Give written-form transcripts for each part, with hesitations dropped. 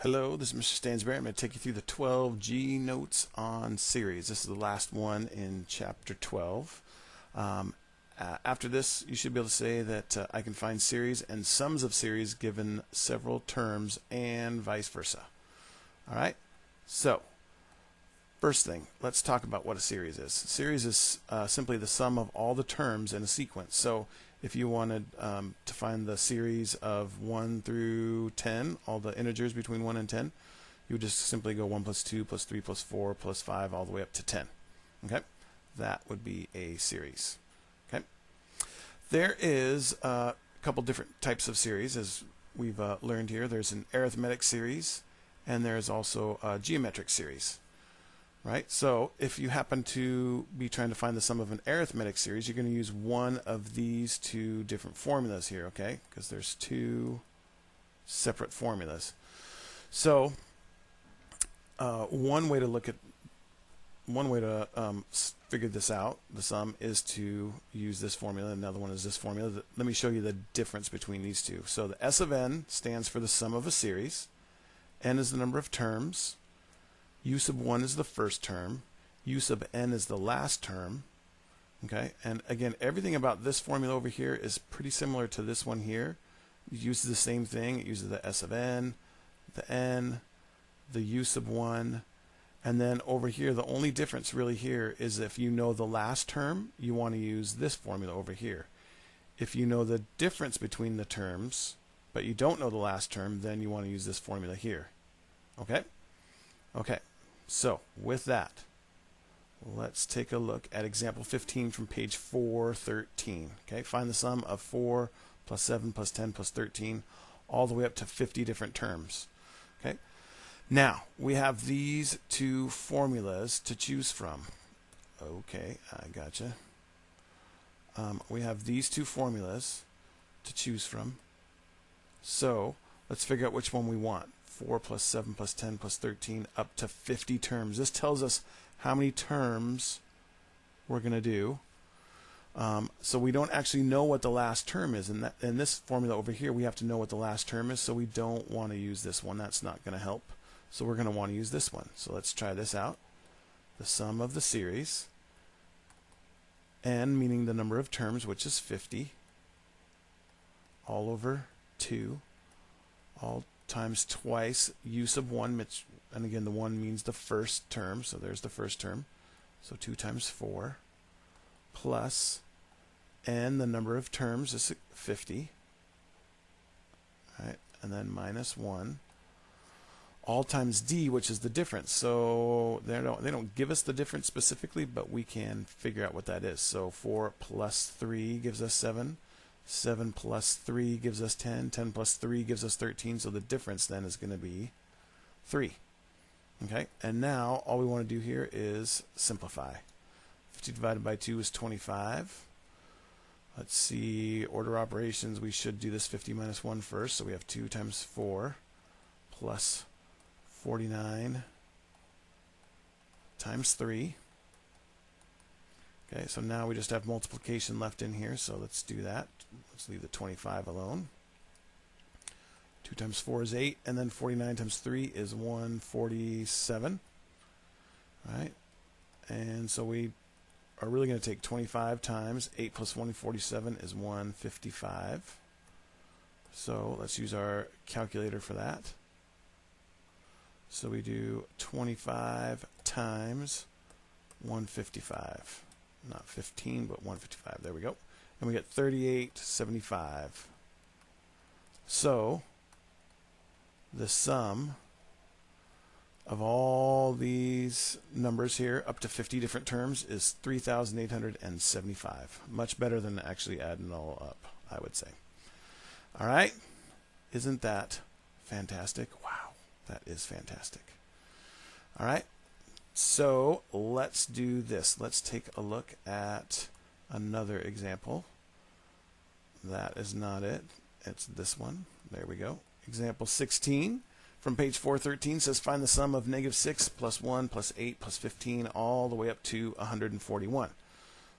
Hello, this is Mr. Stansbury. I'm going to take you through the 12G notes on series. This is the last one in chapter 12. After this, you should be able to say that I can find series and sums of series given several terms and vice versa. All right, so first thing, let's talk about what a series is. A series is simply the sum of all the terms in a sequence. So if you wanted to find the series of 1 through 10, all the integers between 1 and 10, you would just simply go 1 plus 2 plus 3 plus 4 plus 5 all the way up to 10. Okay, that would be a series. Okay, there is a couple different types of series, as we've learned here. There's an arithmetic series, and there's also a geometric series. Right? So if you happen to be trying to find the sum of an arithmetic series, you're going to use one of these two different formulas here, okay? Because there's two separate formulas. So one way to figure this out, the sum, is to use this formula. Another one is this formula. Let me show you the difference between these two. So the S of n stands for the sum of a series. N is the number of terms. U sub 1 is the first term. U sub n is the last term. Okay, and again, everything about this formula over here is pretty similar to this one here. It uses the same thing. It uses the S of n, the n, the U sub 1, and then over here, the only difference really here is if you know the last term, you want to use this formula over here. If you know the difference between the terms, but you don't know the last term, then you want to use this formula here. Okay? Okay. So, with that, let's take a look at example 15 from page 413. Okay, find the sum of 4 plus 7 plus 10 plus 13 all the way up to 50 different terms. Okay, now we have these two formulas to choose from. Okay, I gotcha. We have these two formulas to choose from. So, let's figure out which one we want. 4 plus 7 plus 10 plus 13 up to 50 terms. This tells us how many terms we're going to do. So we don't actually know what the last term is. In this formula over here, we have to know what the last term is, so we don't want to use this one. That's not going to help. So we're going to want to use this one. So let's try this out. The sum of the series, n meaning the number of terms, which is 50, all over 2, all times twice U sub 1, which, and again the 1 means the first term, so there's the first term, so 2 times 4, plus n, the number of terms, is 50, right, and then minus 1, all times d, which is the difference. So they don't give us the difference specifically, but we can figure out what that is. So 4 plus 3 gives us 7. 7 plus 3 gives us 10. 10 plus 3 gives us 13. So the difference then is going to be 3. Okay, and now all we want to do here is simplify. 50 divided by 2 is 25. Let's see, order operations, we should do this 50 minus 1 first. So we have 2 times 4 plus 49 times 3. Okay, so now we just have multiplication left in here, so let's do that. Let's leave the 25 alone. 2 times 4 is 8, and then 49 times 3 is 147. All right, and so we are really going to take 25 times 8 plus 147 is 155. So let's use our calculator for that. So we do 25 times 155. Not 15, but 155. There we go. And we get 3875. So the sum of all these numbers here up to 50 different terms is 3,875. Much better than actually adding it all up, I would say. All right. Isn't that fantastic? Wow, that is fantastic. All right. So let's do this. Let's take a look at another example. That is not it. It's this one. There we go. Example 16 from page 413 says find the sum of negative 6 plus 1 plus 8 plus 15 all the way up to 141.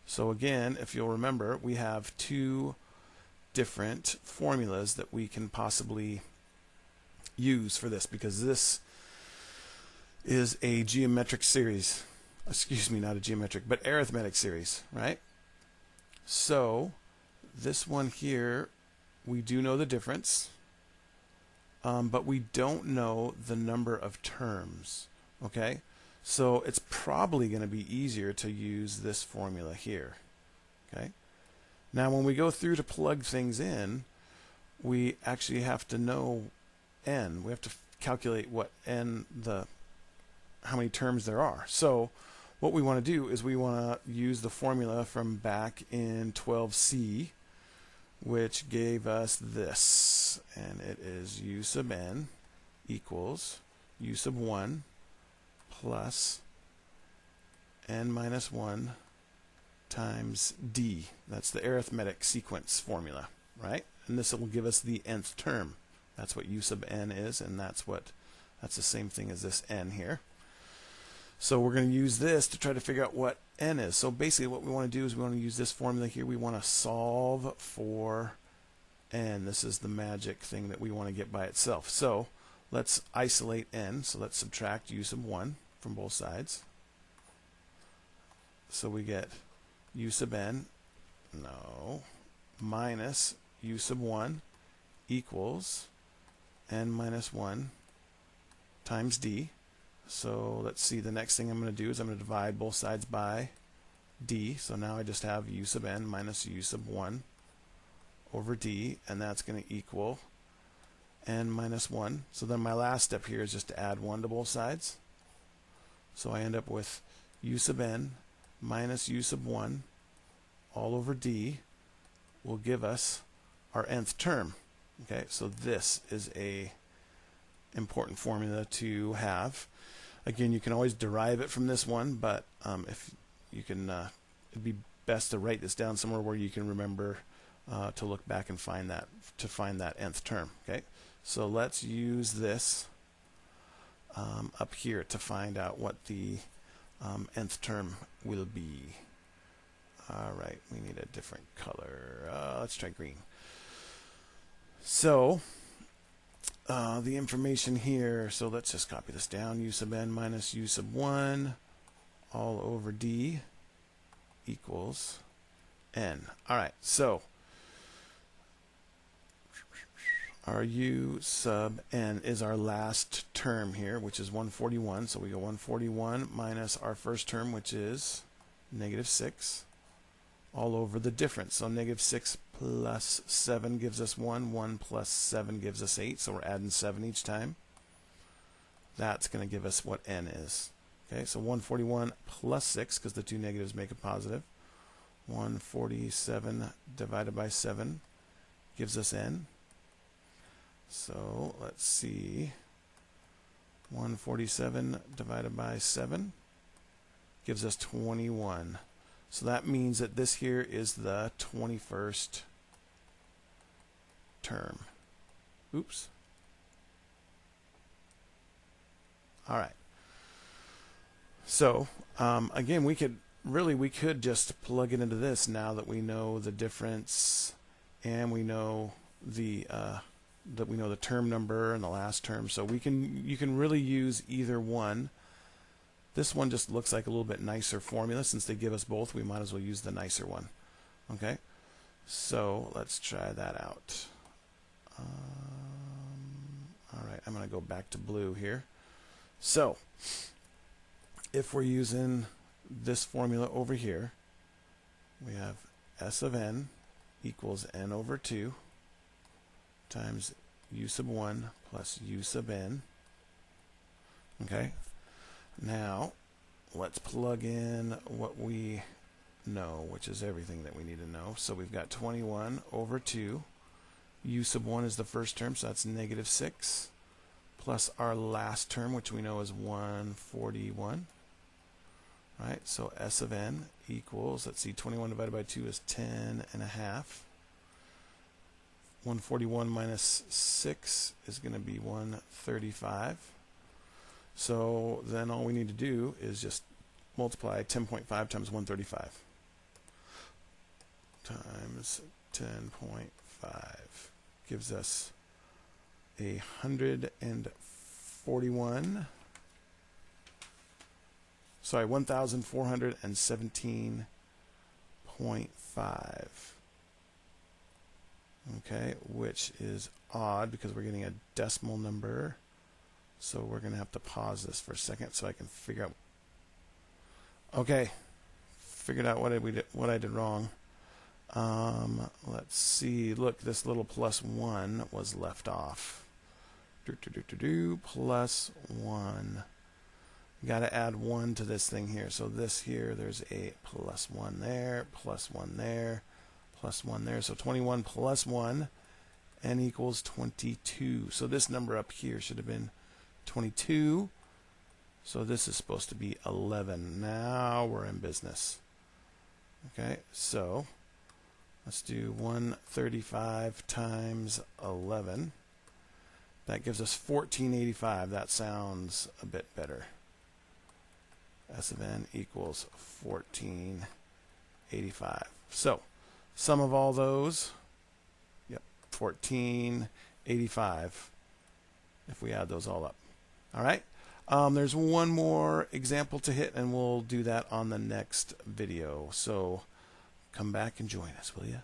So again, if you'll remember, we have two different formulas that we can possibly use for this, because this is a geometric series. Excuse me, not a geometric, but arithmetic series, right? So this one here, we do know the difference, but we don't know the number of terms, okay? So it's probably going to be easier to use this formula here, okay? Now when we go through to plug things in, we actually have to know n. We have to calculate what how many terms there are. So what we want to do is we want to use the formula from back in 12C, which gave us this, and it is u sub n equals u sub 1 plus n minus 1 times d. That's the arithmetic sequence formula, right? And this will give us the nth term. That's what u sub n is, and that's the same thing as this n here. So we're going to use this to try to figure out what n is. So basically what we want to do is we want to use this formula here. We want to solve for n. This is the magic thing that we want to get by itself. So let's isolate n. So let's subtract u sub 1 from both sides. So we get u sub n, minus u sub 1 equals n minus 1 times d. So let's see, the next thing I'm going to do is I'm going to divide both sides by d. So now I just have u sub n minus u sub 1 over d, and that's going to equal n minus 1. So then my last step here is just to add 1 to both sides. So I end up with u sub n minus u sub 1 all over d will give us our nth term. Okay, so this is a important formula to have. Again, you can always derive it from this one, but if you can, it'd be best to write this down somewhere where you can remember to look back and find that nth term. Okay, so let's use this up here to find out what the nth term will be. All right, we need a different color. Let's try green. So the information here, so let's just copy this down. U sub n minus u sub 1 all over d equals n. All right, so our u sub n is our last term here, which is 141. So we go 141 minus our first term, which is negative 6, all over the difference. So negative 6 plus 7 gives us 1. 1 plus 7 gives us 8. So we're adding 7 each time. That's going to give us what n is. Okay, so 141 plus 6, because the two negatives make a positive. 147 divided by 7 gives us n. So let's see. 147 divided by 7 gives us 21. So that means that this here is the 21st term. Oops. All right. So again, we could just plug it into this now that we know the difference and we know the term number and the last term. So you can really use either one. This one just looks like a little bit nicer formula. Since they give us both, we might as well use the nicer one. Okay, so let's try that out. All right, I'm going to go back to blue here. So if we're using this formula over here, we have S of n equals n over 2 times u sub 1 plus u sub n. Okay, now let's plug in what we know, which is everything that we need to know. So we've got 21 over 2. U sub 1 is the first term, so that's negative 6, plus our last term, which we know is 141. Right, so S of n equals, let's see, 21 divided by 2 is 10 and a half. 141 minus 6 is going to be 135. So then all we need to do is just multiply 10.5 times 135 times 10.5 gives us 1,417.5. Okay, which is odd because we're getting a decimal number. So we're going to have to pause this for a second so I can figure out. Okay, figured out what I did wrong. Let's see. Look, this little +1 was left off. +1. Got to add 1 to this thing here. So this here, there's a +1 there, +1 there, +1 there. So 21 plus 1, n equals 22. So this number up here should have been 22. So this is supposed to be 11. Now we're in business. Okay, so let's do 135 times 11. That gives us 1485. That sounds a bit better. S of n equals 1485. So, sum of all those, yep, 1485, if we add those all up. All right? There's one more example to hit, and we'll do that on the next video. So, come back and join us, will you?